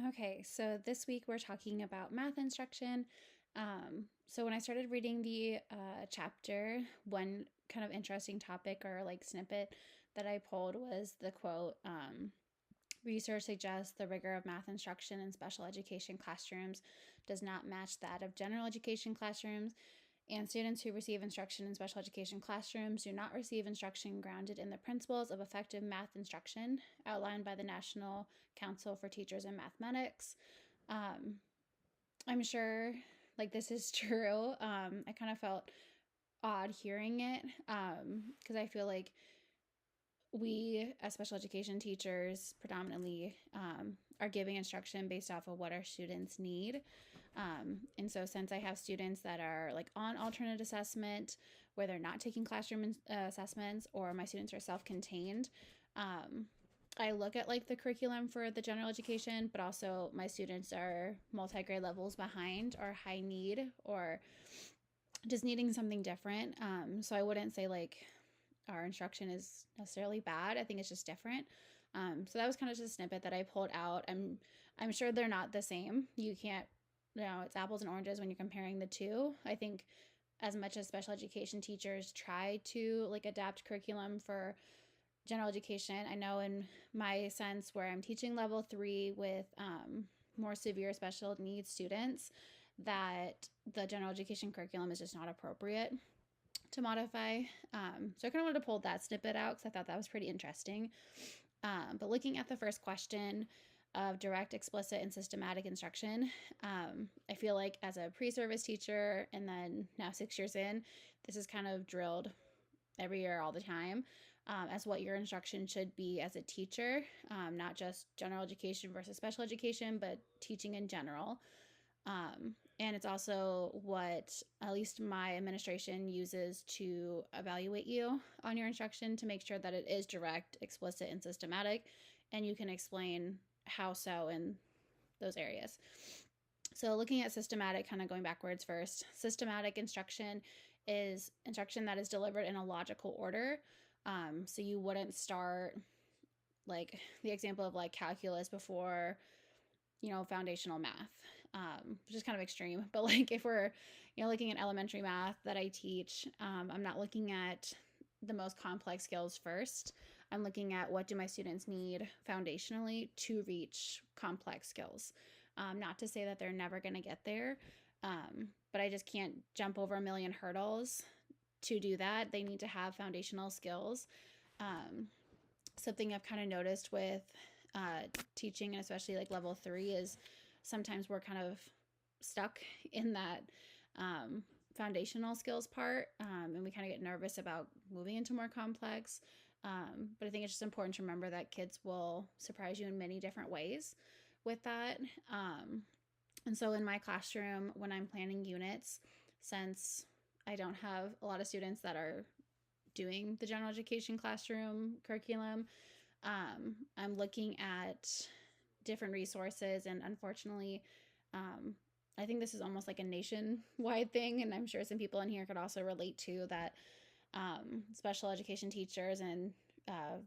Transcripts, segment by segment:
Okay, so this week we're talking about math instruction. So when I started reading the chapter, one kind of interesting topic or like snippet that I pulled was the quote, research suggests the rigor of math instruction in special education classrooms does not match that of general education classrooms, and students who receive instruction in special education classrooms do not receive instruction grounded in the principles of effective math instruction outlined by the National Council for Teachers in Mathematics. Um, I'm sure like this is true. I kind of felt odd hearing it because I feel like we as special education teachers predominantly are giving instruction based off of what our students need, and so since I have students that are like on alternate assessment where they're not taking classroom assessments, or my students are self-contained, I look at like the curriculum for the general education, but also my students are multi-grade levels behind or high need or just needing something different. So I wouldn't say like our instruction is necessarily bad. I think it's just different. So that was kind of just a snippet that I pulled out. I'm sure they're not the same. You can't, it's apples and oranges when you're comparing the two. I think as much as special education teachers try to like adapt curriculum for general education, I know in my sense where I'm teaching level 3 with more severe special needs students, that the general education curriculum is just not appropriate to modify. So I kind of wanted to pull that snippet out because I thought that was pretty interesting. But looking at the first question of direct, explicit, and systematic instruction, I feel like as a pre-service teacher and then now 6 years in, this is kind of drilled every year all the time as what your instruction should be as a teacher, not just general education versus special education, but teaching in general. And it's also what at least my administration uses to evaluate you on your instruction to make sure that it is direct, explicit, and systematic, and you can explain how so in those areas. So looking at systematic, kind of going backwards first, systematic instruction is instruction that is delivered in a logical order. So you wouldn't start like the example of like calculus before foundational math, which is kind of extreme. But like if we're, looking at elementary math that I teach, I'm not looking at the most complex skills first. I'm looking at what do my students need foundationally to reach complex skills. Not to say that they're never going to get there, but I just can't jump over a million hurdles to do that. They need to have foundational skills. Something I've kind of noticed with teaching, and especially like level 3, is sometimes we're kind of stuck in that foundational skills part, and we kind of get nervous about moving into more complex. But I think it's just important to remember that kids will surprise you in many different ways with that. And so in my classroom, when I'm planning units, since I don't have a lot of students that are doing the general education classroom curriculum, I'm looking at different resources, and unfortunately, I think this is almost like a nationwide thing, and I'm sure some people in here could also relate to that. Special education teachers and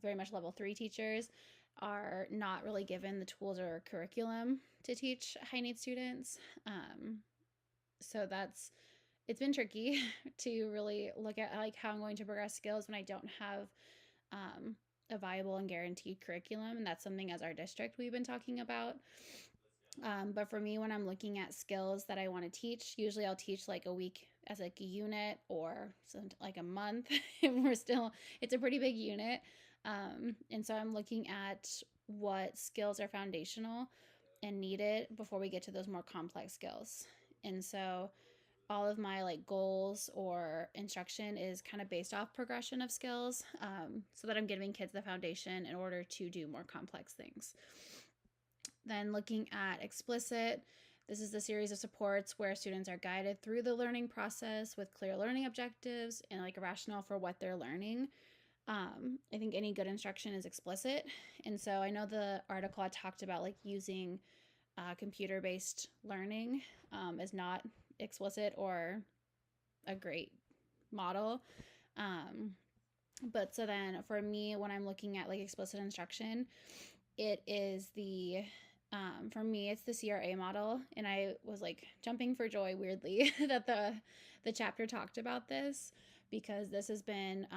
very much level 3 teachers are not really given the tools or curriculum to teach high need students. So it's been tricky to really look at like how I'm going to progress skills when I don't have a viable and guaranteed curriculum. And that's something as our district we've been talking about. But for me, when I'm looking at skills that I want to teach, usually I'll teach like a week as like a unit, or like a month. And it's a pretty big unit. And so I'm looking at what skills are foundational and needed before we get to those more complex skills. And so all of my like goals or instruction is kind of based off progression of skills, so that I'm giving kids the foundation in order to do more complex things. Then looking at explicit, this is the series of supports where students are guided through the learning process with clear learning objectives and like a rationale for what they're learning. I think any good instruction is explicit. And so I know the article I talked about like using computer-based learning is not explicit or a great model. But so then for me, when I'm looking at like explicit instruction, it is the For me, it's the CRA model, and I was like jumping for joy weirdly that the chapter talked about this, because this has been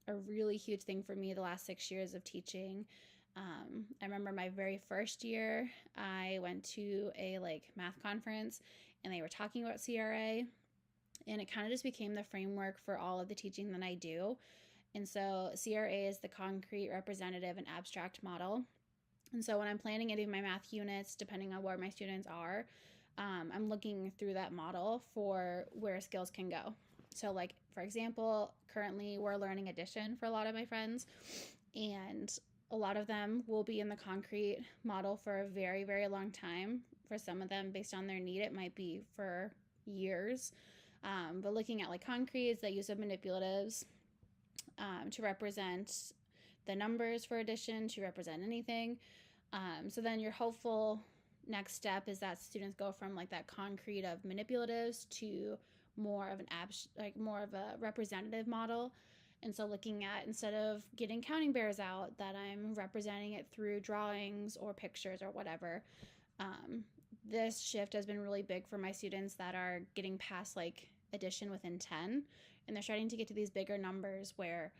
a really huge thing for me the last 6 years of teaching. I remember my very first year, I went to a like math conference, and they were talking about CRA, and it kind of just became the framework for all of the teaching that I do. And so CRA is the concrete, representative, and abstract model. And so when I'm planning any of my math units, depending on where my students are, I'm looking through that model for where skills can go. So, like, for example, currently we're learning addition for a lot of my friends, and a lot of them will be in the concrete model for a very, very long time. For some of them, based on their need, it might be for years. But looking at like concretes, the use of manipulatives to represent the numbers for addition, to represent anything. So then your hopeful next step is that students go from like that concrete of manipulatives to more of an more of a representative model. And so looking at, instead of getting counting bears out, that I'm representing it through drawings or pictures or whatever. This shift has been really big for my students that are getting past like addition within 10, and they're starting to get to these bigger numbers where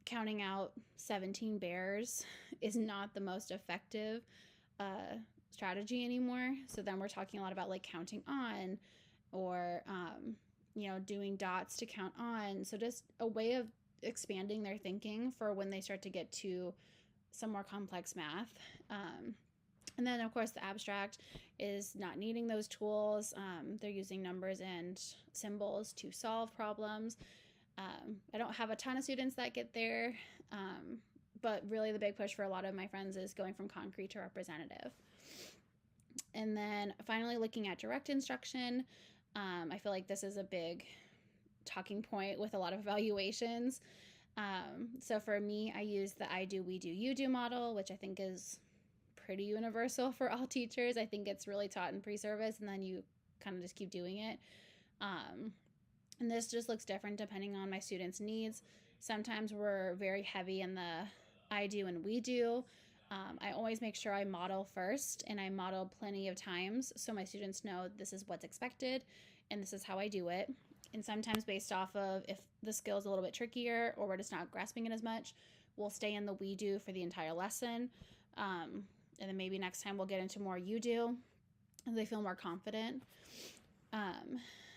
counting out 17 bears is not the most effective strategy anymore. So then we're talking a lot about like counting on, or doing dots to count on. So just a way of expanding their thinking for when they start to get to some more complex math. And then of course the abstract is not needing those tools. They're using numbers and symbols to solve problems. I don't have a ton of students that get there, but really the big push for a lot of my friends is going from concrete to representative. And then finally, looking at direct instruction, I feel like this is a big talking point with a lot of evaluations. So for me, I use the I do, we do, you do model, which I think is pretty universal for all teachers. I think it's really taught in pre-service, and then you kind of just keep doing it. And this just looks different depending on my students' needs. Sometimes we're very heavy in the I do and we do. I always make sure I model first, and I model plenty of times so my students know this is what's expected and this is how I do it. And sometimes based off of if the skill is a little bit trickier or we're just not grasping it as much, we'll stay in the we do for the entire lesson. And then maybe next time we'll get into more you do, and they feel more confident.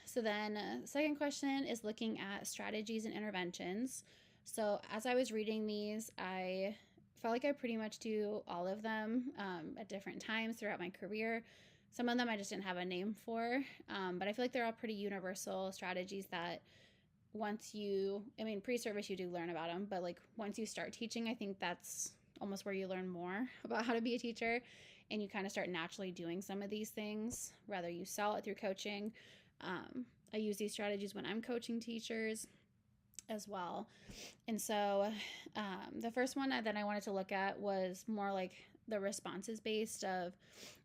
So then second question is looking at strategies and interventions. So as I was reading these, I felt like I pretty much do all of them at different times throughout my career. Some of them I just didn't have a name for, but I feel like they're all pretty universal strategies that pre-service you do learn about them, but like once you start teaching, I think that's almost where you learn more about how to be a teacher, and you kind of start naturally doing some of these things, whether you sell it through coaching. I use these strategies when I'm coaching teachers as well. And so the first one that I wanted to look at was more like the responses based of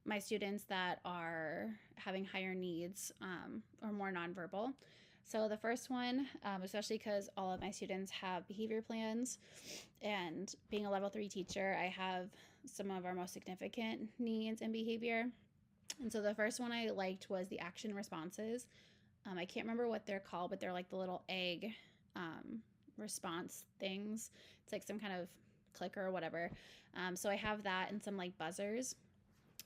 my students that are having higher needs or more nonverbal. So the first one, especially because all of my students have behavior plans, and being a level 3 teacher, I have some of our most significant needs in behavior. And so the first one I liked was the action responses. I can't remember what they're called, but they're like the little egg response things. It's like some kind of clicker or whatever. So I have that and some like buzzers.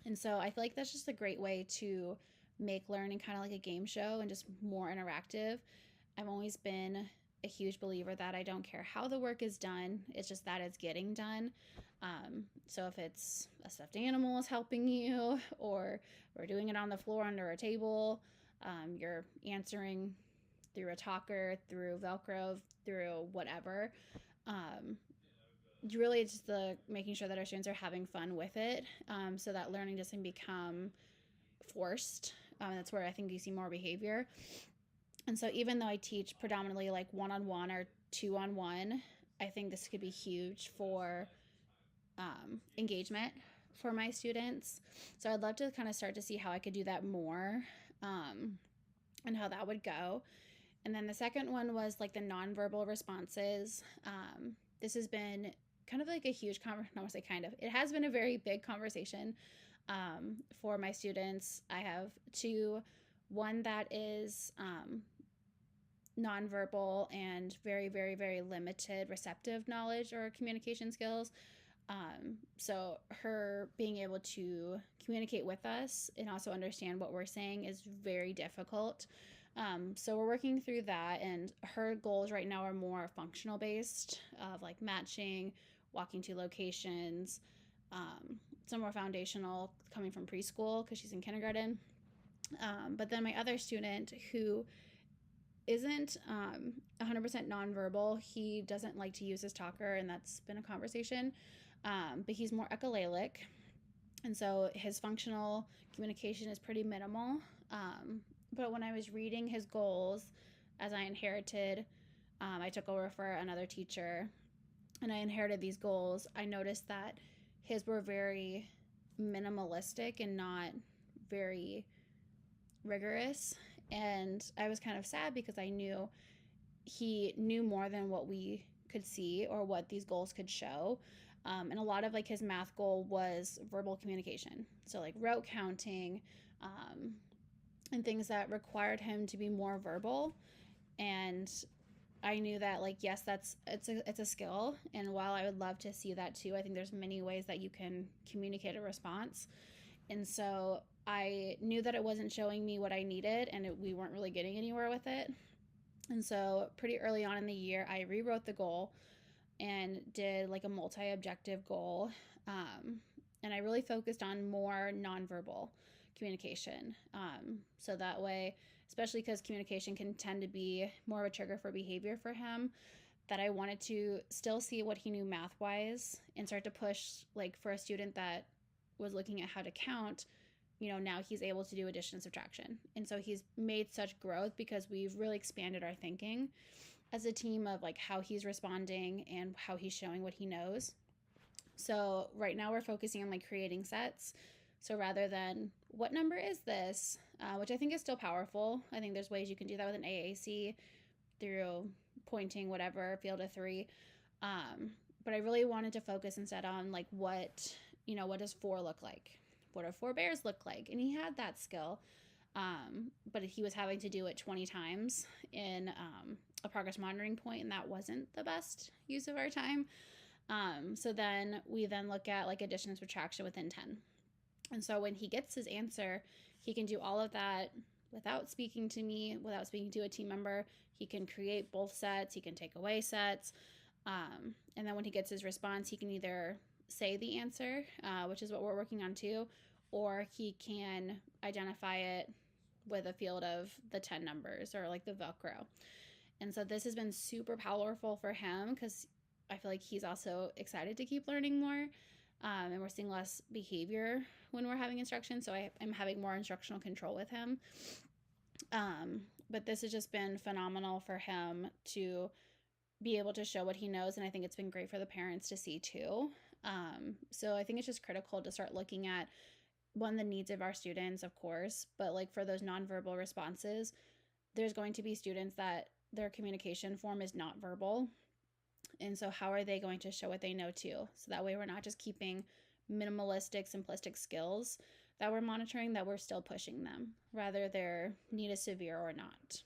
And so I feel like that's just a great way to make learning kind of like a game show and just more interactive. I've always been a huge believer that I don't care how the work is done, it's just that it's getting done. So if it's a stuffed animal is helping you, or we're doing it on the floor under a table, you're answering through a talker, through Velcro, through whatever. Really just the making sure that our students are having fun with it, so that learning doesn't become forced. That's where I think you see more behavior. And so even though I teach predominantly like one-on-one or two-on-one, I think this could be huge for engagement for my students. So I'd love to kind of start to see how I could do that more, and how that would go. And then the second one was like the nonverbal responses. This has been kind of like a huge conversation. I want to say kind of. It has been a very big conversation For my students, I have two. One that is nonverbal and very, very, very limited receptive knowledge or communication skills. So her being able to communicate with us and also understand what we're saying is very difficult. So we're working through that, and her goals right now are more functional based, of like matching, walking to locations, some more foundational coming from preschool because she's in kindergarten. But then my other student who isn't 100% nonverbal. He doesn't like to use his talker, and that's been a conversation. But he's more echolalic, and so his functional communication is pretty minimal. But when I was reading his goals, as I inherited, I took over for another teacher, and I inherited these goals. I noticed that his were very minimalistic and not very rigorous. And I was kind of sad because I knew he knew more than what we could see or what these goals could show. And a lot of like his math goal was verbal communication. So like rote counting, and things that required him to be more verbal. And I knew that like, yes, it's a skill. And while I would love to see that too, I think there's many ways that you can communicate a response. And so I knew that it wasn't showing me what I needed, and we weren't really getting anywhere with it. And so pretty early on in the year, I rewrote the goal and did like a multi-objective goal. And I really focused on more nonverbal communication. So that way, especially because communication can tend to be more of a trigger for behavior for him, that I wanted to still see what he knew math wise and start to push, like for a student that was looking at how to count, now he's able to do addition and subtraction. And so he's made such growth because we've really expanded our thinking as a team of like how he's responding and how he's showing what he knows. So right now we're focusing on like creating sets. So rather than what number is this, which I think is still powerful. I think there's ways you can do that with an AAC through pointing whatever field of 3. But I really wanted to focus instead on like what does 4 look like? What do 4 bears look like? And he had that skill. But he was having to do it 20 times in a progress monitoring point, and that wasn't the best use of our time. So then we look at like addition and subtraction within 10. And so when he gets his answer, he can do all of that without speaking to me, without speaking to a team member. He can create both sets, he can take away sets. And then when he gets his response, he can either say the answer, which is what we're working on too, or he can identify it with a field of the 10 numbers or like the Velcro. And so this has been super powerful for him because I feel like he's also excited to keep learning more. And we're seeing less behavior when we're having instruction. So I'm having more instructional control with him. But this has just been phenomenal for him to be able to show what he knows. And I think it's been great for the parents to see too. So I think it's just critical to start looking at the needs of our students, of course, but like for those nonverbal responses, there's going to be students that their communication form is not verbal. And so how are they going to show what they know too? So that way we're not just keeping minimalistic, simplistic skills that we're monitoring, that we're still pushing them, rather their need is severe or not.